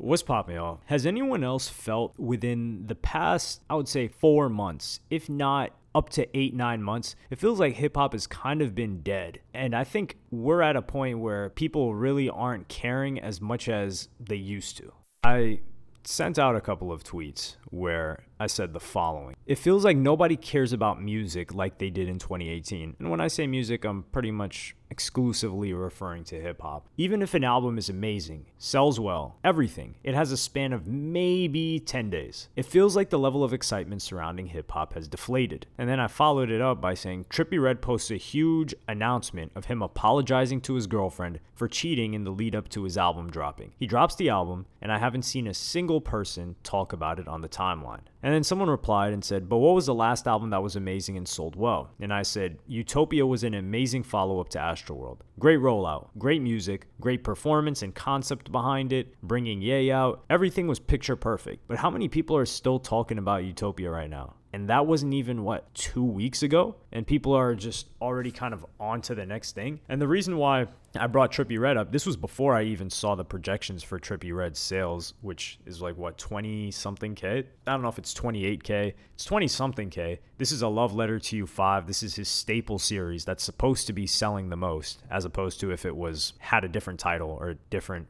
What's popping, y'all? Has anyone else felt within the past, I would say 4 months, if not up to 8-9 months, it feels like hip hop has kind of been dead. And I think we're at a point where people really aren't caring as much as they used to. I sent out a couple of tweets where I said the following. It feels like nobody cares about music like they did in 2018. And when I say music, I'm pretty much exclusively referring to hip hop. Even if an album is amazing, sells well, everything, it has a span of maybe 10 days. It feels like the level of excitement surrounding hip hop has deflated. And then I followed it up by saying Trippie Redd posts a huge announcement of him apologizing to his girlfriend for cheating in the lead up to his album dropping. He drops the album, and I haven't seen a single person talk about it on the timeline. And then someone replied and said, but what was the last album that was amazing and sold well? And I said, Utopia was an amazing follow-up to Astroworld. Great rollout, great music, great performance and concept behind it, bringing Ye out. Everything was picture perfect. But how many people are still talking about Utopia right now? And that wasn't even, 2 weeks ago? And people are just already kind of on to the next thing. And the reason why I brought Trippie Redd up, this was before I even saw the projections for Trippie Redd's sales, which is 20-something K? I don't know if it's 28K. It's 20-something K. This is a Love Letter to You 5. This is his staple series that's supposed to be selling the most, as opposed to if it had a different title or a different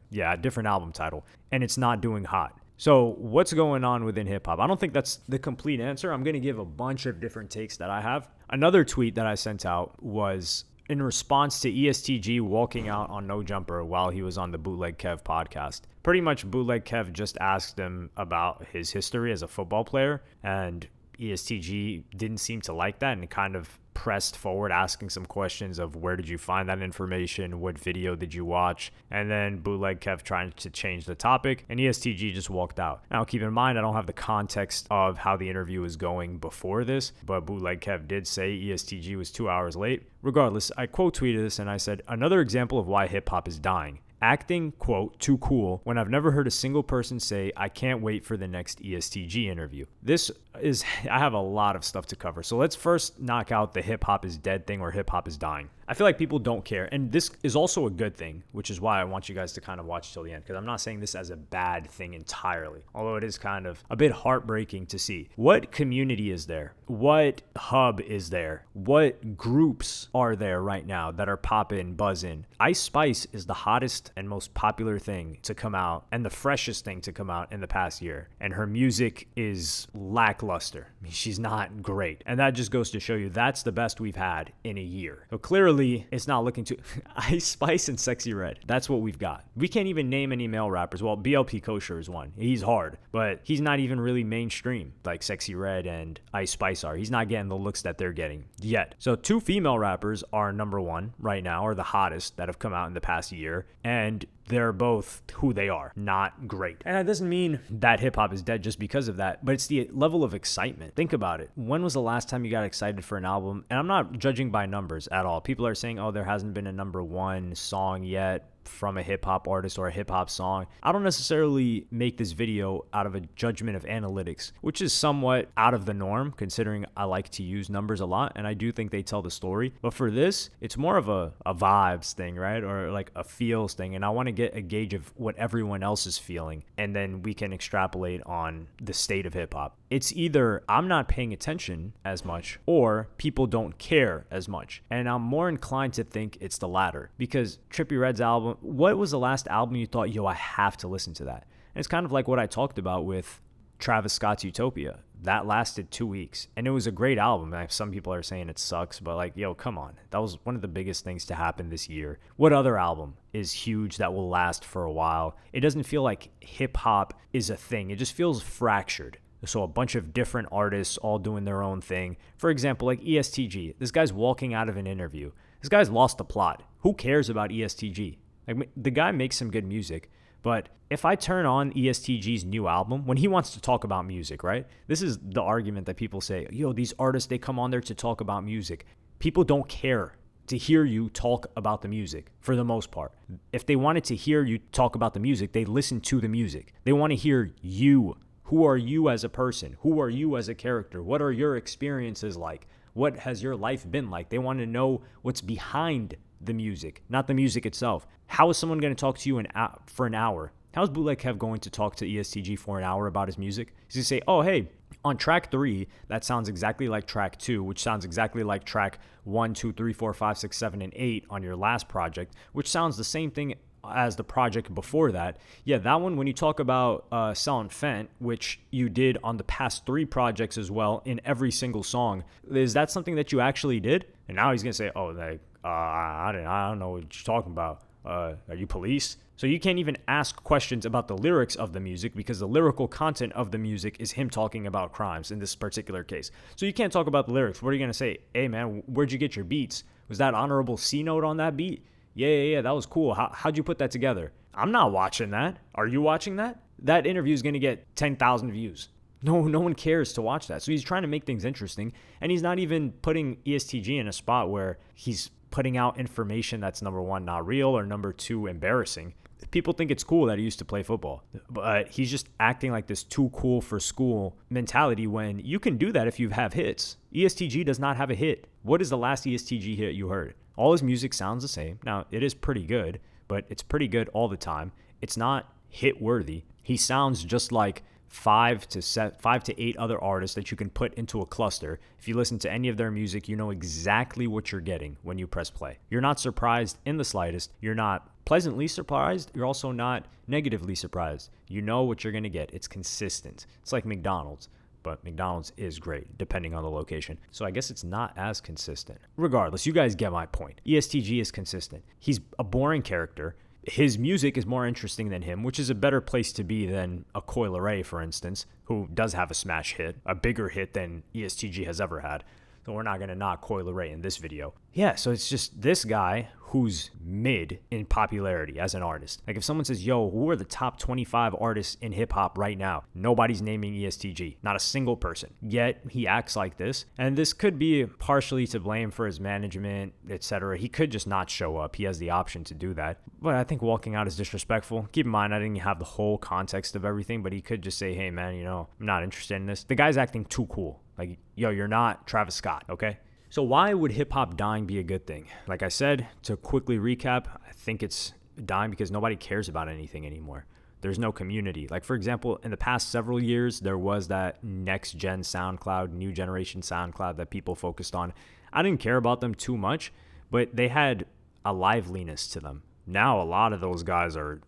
album title. And it's not doing hot. So what's going on within hip hop? I don't think that's the complete answer. I'm going to give a bunch of different takes that I have. Another tweet that I sent out was in response to ESTG walking out on No Jumper while he was on the Bootleg Kev podcast. Pretty much Bootleg Kev just asked him about his history as a football player, and ESTG didn't seem to like that and kind of pressed forward asking some questions of where did you find that information, what video did you watch, and then Bootleg Kev trying to change the topic, and ESTG just walked out. Now keep in mind I don't have the context of how the interview was going before this, but Bootleg Kev did say ESTG was 2 hours late. Regardless, I quote tweeted this and I said, another example of why hip hop is dying. Acting, quote, too cool, when I've never heard a single person say, I can't wait for the next ESTG interview. I have a lot of stuff to cover. So let's first knock out the hip hop is dead thing or hip hop is dying. I feel like people don't care. And this is also a good thing, which is why I want you guys to kind of watch till the end, because I'm not saying this as a bad thing entirely, although it is kind of a bit heartbreaking to see. What community is there? What hub is there? What groups are there right now that are popping, buzzing? Ice Spice is the hottest and most popular thing to come out and the freshest thing to come out in the past year. And her music is lackluster. I mean, she's not great. And that just goes to show you that's the best we've had in a year. So clearly, it's not looking to Ice Spice and Sexy Red. That's what we've got. We can't even name any male rappers. Well, BLP Kosher is one. He's hard, but he's not even really mainstream like Sexy Red and Ice Spice are. He's not getting the looks that they're getting yet. So 2 female rappers are number 1 right now, or the hottest that have come out in the past year. And they're both who they are, not great. And that doesn't mean that hip hop is dead just because of that, but it's the level of excitement. Think about it. When was the last time you got excited for an album? And I'm not judging by numbers at all. People are saying, oh, there hasn't been a number 1 song yet from a hip-hop artist or a hip-hop song. I don't necessarily make this video out of a judgment of analytics, which is somewhat out of the norm considering I like to use numbers a lot and I do think they tell the story. But for this, it's more of a vibes thing, right? Or like a feels thing. And I want to get a gauge of what everyone else is feeling, and then we can extrapolate on the state of hip-hop. It's either I'm not paying attention as much or people don't care as much. And I'm more inclined to think it's the latter, because Trippie Redd's album, what was the last album you thought, yo, I have to listen to that? And it's kind of like what I talked about with Travis Scott's Utopia. That lasted 2 weeks and it was a great album. Some people are saying it sucks, but yo, come on. That was one of the biggest things to happen this year. What other album is huge that will last for a while? It doesn't feel like hip hop is a thing. It just feels fractured. So a bunch of different artists all doing their own thing. For example, like ESTG. This guy's walking out of an interview. This guy's lost the plot. Who cares about ESTG? Like, the guy makes some good music, but if I turn on ESTG's new album, when he wants to talk about music, right? This is the argument that people say, yo, these artists, they come on there to talk about music. People don't care to hear you talk about the music for the most part. If they wanted to hear you talk about the music, they listen to the music. They want to hear you. Who are you as a person? Who are you as a character? What are your experiences like? What has your life been like? They want to know what's behind the music, not the music itself. How is someone going to talk to you for an hour How's Bootleg Kev going to talk to ESTG for an hour about his music? He's going to say, oh, hey, on track 3, that sounds exactly like track 2, which sounds exactly like track 1, 2, 3, 4, 5, 6, 7, and 8 on your last project, which sounds the same thing as the project before that. Yeah, that one, when you talk about Selling Fent, which you did on the past 3 projects as well in every single song, is that something that you actually did? And now he's going to say, oh, like, I don't know what you're talking about. Are you police? So you can't even ask questions about the lyrics of the music because the lyrical content of the music is him talking about crimes in this particular case. So you can't talk about the lyrics. What are you going to say? Hey, man, where'd you get your beats? Was that honorable C note on that beat? Yeah, that was cool. How'd you put that together? I'm not watching that. Are you watching that? That interview is going to get 10,000 views. No one cares to watch that. So he's trying to make things interesting, and he's not even putting ESTG in a spot where he's putting out information that's, number 1, not real, or number 2, embarrassing. People think it's cool that he used to play football, but he's just acting like this too cool for school mentality when you can do that if you have hits. ESTG does not have a hit. What is the last ESTG hit you heard? All his music sounds the same. Now, it is pretty good, but it's pretty good all the time. It's not hit worthy. He sounds just like 5 to 8 other artists that you can put into a cluster. If you listen to any of their music, you know exactly what you're getting when you press play. You're not surprised in the slightest. You're not pleasantly surprised. You're also not negatively surprised. You know what you're going to get. It's consistent. It's like McDonald's, but McDonald's is great depending on the location. So I guess it's not as consistent. Regardless, you guys get my point. ESTG is consistent. He's a boring character. His music is more interesting than him, which is a better place to be than a Coil Ray, for instance, who does have a smash hit, a bigger hit than ESTG has ever had. So we're not going to knock Coil Ray in this video. Yeah, so it's just this guy who's mid in popularity as an artist. Like if someone says, yo, who are the top 25 artists in hip hop right now? Nobody's naming ESTG, not a single person. Yet he acts like this. And this could be partially to blame for his management, etc. He could just not show up. He has the option to do that. But I think walking out is disrespectful. Keep in mind, I didn't have the whole context of everything, but he could just say, hey man, I'm not interested in this. The guy's acting too cool. Like, yo, you're not Travis Scott, okay? So why would hip-hop dying be a good thing? Like I said, to quickly recap, I think it's dying because nobody cares about anything anymore. There's no community. Like, for example, in the past several years, there was that next-gen SoundCloud, new generation SoundCloud that people focused on. I didn't care about them too much, but they had a liveliness to them. Now, a lot of those guys are...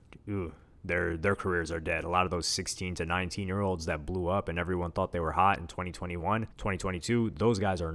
Their careers are dead. A lot of those 16 to 19-year-olds that blew up and everyone thought they were hot in 2021, 2022, those guys are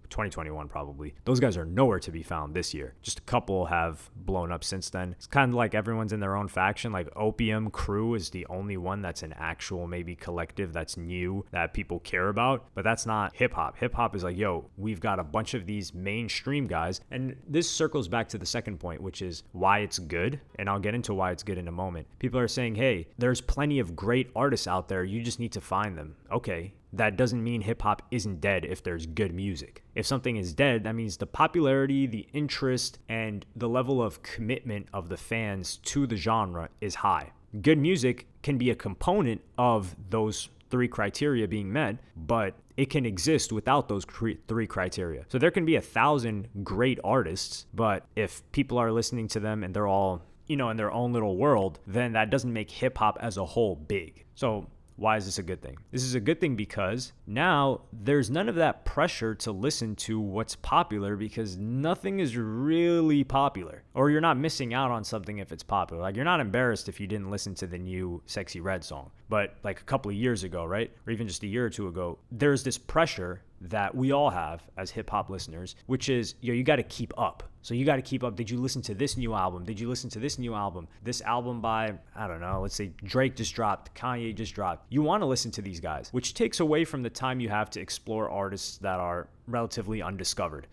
2021 probably. Those guys are nowhere to be found this year. Just a couple have blown up since then. It's kind of like everyone's in their own faction. Like Opium Crew is the only one that's an actual maybe collective that's new that people care about, but that's not hip hop. Hip hop is like, yo, we've got a bunch of these mainstream guys. And this circles back to the second point, which is why it's good. And I'll get into why it's good in a moment. People are saying, hey, there's plenty of great artists out there. You just need to find them. Okay. That doesn't mean hip-hop isn't dead if there's good music. If something is dead, that means the popularity, the interest, and the level of commitment of the fans to the genre is high. Good music can be a component of those 3 criteria being met, but it can exist without those 3 criteria. So there can be 1,000 great artists, but if people are listening to them and they're all, in their own little world, then that doesn't make hip-hop as a whole big. So why is this a good thing? This is a good thing because now there's none of that pressure to listen to what's popular because nothing is really popular. Or you're not missing out on something if it's popular. Like you're not embarrassed if you didn't listen to the new Sexy Red song. But like a couple of years ago, right? Or even just a year or two ago, there's this pressure that we all have as hip hop listeners, which is, you got to keep up. So you got to keep up. Did you listen to this new album? Did you listen to this new album? This album by, I don't know, let's say Drake just dropped, Kanye just dropped. You want to listen to these guys, which takes away from the time you have to explore artists that are relatively undiscovered.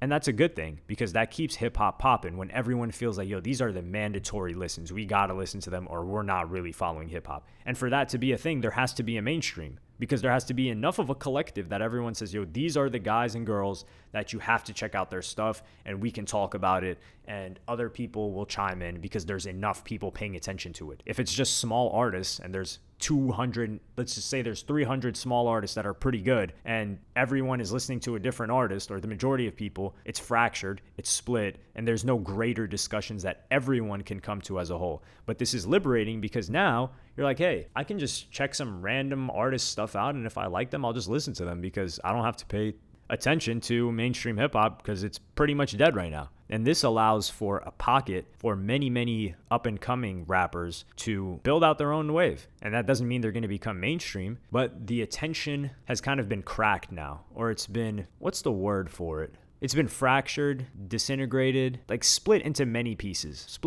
And that's a good thing because that keeps hip hop popping when everyone feels like, these are the mandatory listens. We got to listen to them or we're not really following hip hop. And for that to be a thing, there has to be a mainstream because there has to be enough of a collective that everyone says, these are the guys and girls that you have to check out their stuff and we can talk about it and other people will chime in because there's enough people paying attention to it. If it's just small artists and there's 200, let's just say there's 300 small artists that are pretty good, and everyone is listening to a different artist, or the majority of people, it's fractured, it's split, and there's no greater discussions that everyone can come to as a whole. But this is liberating because now you're like, hey, I can just check some random artist stuff out, and if I like them, I'll just listen to them because I don't have to pay attention to mainstream hip hop because it's pretty much dead right now. And this allows for a pocket for many, many up and coming rappers to build out their own wave. And that doesn't mean they're going to become mainstream, but the attention has kind of been cracked now, or it's been, what's the word for it? It's been fractured, disintegrated, like split into many pieces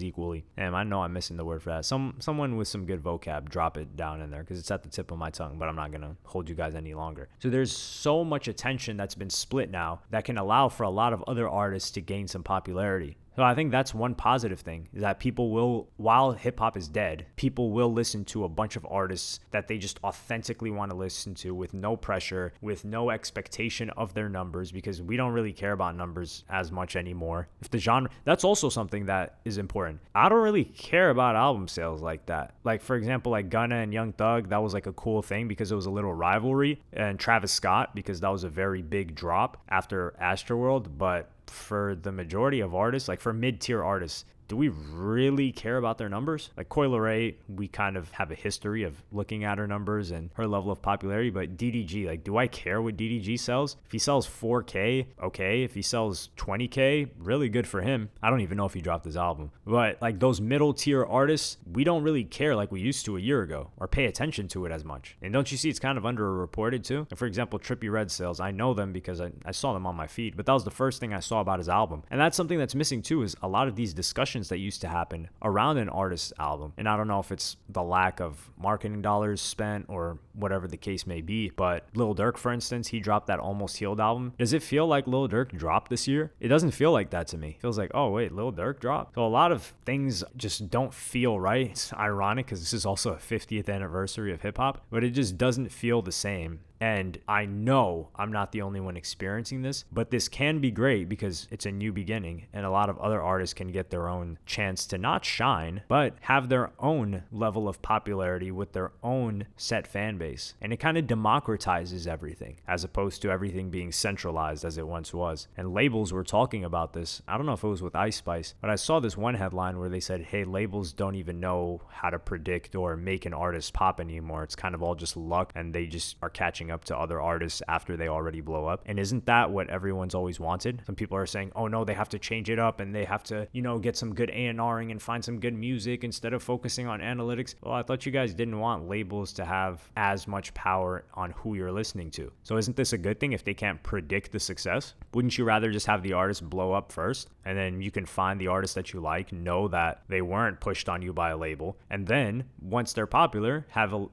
equally. And I know I'm missing the word for that. Someone with some good vocab, drop it down in there because it's at the tip of my tongue, but I'm not going to hold you guys any longer. So there's so much attention that's been split now that can allow for a lot of other artists to gain some popularity. So I think that's one positive thing, is that people will, while hip hop is dead, people will listen to a bunch of artists that they just authentically want to listen to with no pressure, with no expectation of their numbers, because we don't really care about numbers as much anymore. If the genre, that's also something that is important. I don't really care about album sales like that. Like, for example, like Gunna and Young Thug, that was like a cool thing because it was a little rivalry, and Travis Scott, because that was a very big drop after Astroworld. But for the majority of artists, like for mid-tier artists, do we really care about their numbers? Like Coi Leray, we kind of have a history of looking at her numbers and her level of popularity, but DDG, like, do I care what DDG sells? If he sells 4K, okay. If he sells 20K, really good for him. I don't even know if he dropped his album. But like those middle tier artists, we don't really care like we used to a year ago or pay attention to it as much. And don't you see it's kind of underreported too? Like, for example, Trippie Redd sales, I know them because I saw them on my feed, but that was the first thing I saw about his album. And that's something that's missing too, is a lot of these discussions that used to happen around an artist's album. And I don't know if it's the lack of marketing dollars spent or whatever the case may be, but Lil Durk, for instance, he dropped that Almost Healed album. Does it feel like Lil Durk dropped this year? It doesn't feel like that to me. It feels like, oh wait, Lil Durk dropped? So a lot of things just don't feel right. It's ironic because this is also a 50th anniversary of hip hop, but it just doesn't feel the same. And I know I'm not the only one experiencing this, but this can be great because it's a new beginning and a lot of other artists can get their own chance to not shine, but have their own level of popularity with their own set fan base. And it kind of democratizes everything as opposed to everything being centralized as it once was. And labels were talking about this. I don't know if it was with Ice Spice, but I saw this one headline where they said, hey, labels don't even know how to predict or make an artist pop anymore. It's kind of all just luck and they just are catching up to other artists after they already blow up. And isn't that what everyone's always wanted? Some people are saying, oh no, they have to change it up and they have to, get some good A&Ring and find some good music instead of focusing on analytics. Well, I thought you guys didn't want labels to have as much power on who you're listening to. So isn't this a good thing if they can't predict the success? Wouldn't you rather just have the artist blow up first and then you can find the artist that you like, know that they weren't pushed on you by a label, and then once they're popular,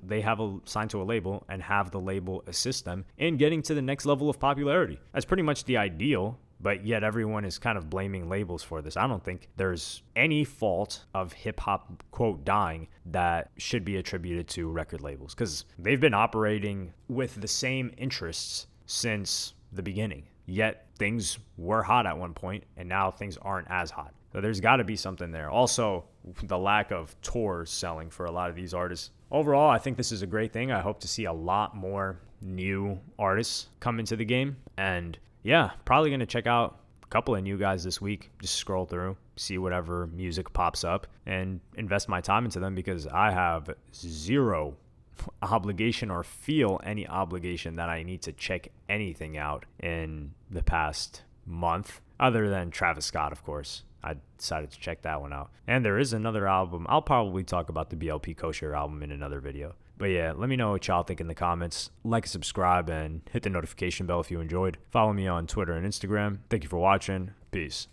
they have a signed to a label and have the label assist them in getting to the next level of popularity. That's pretty much the ideal, but yet everyone is kind of blaming labels for this. I don't think there's any fault of hip hop, quote, dying that should be attributed to record labels because they've been operating with the same interests since the beginning. Yet things were hot at one point and now things aren't as hot. So there's got to be something there. Also, the lack of tours selling for a lot of these artists. Overall, I think this is a great thing. I hope to see a lot more new artists come into the game. And yeah, probably going to check out a couple of new guys this week. Just scroll through, see whatever music pops up and invest my time into them because I have zero obligation or feel any obligation that I need to check anything out in the past month other than Travis Scott, of course. I decided to check that one out. And there is another album. I'll probably talk about the BLP Kosher album in another video. But yeah, let me know what y'all think in the comments. Like, subscribe, and hit the notification bell if you enjoyed. Follow me on Twitter and Instagram. Thank you for watching. Peace.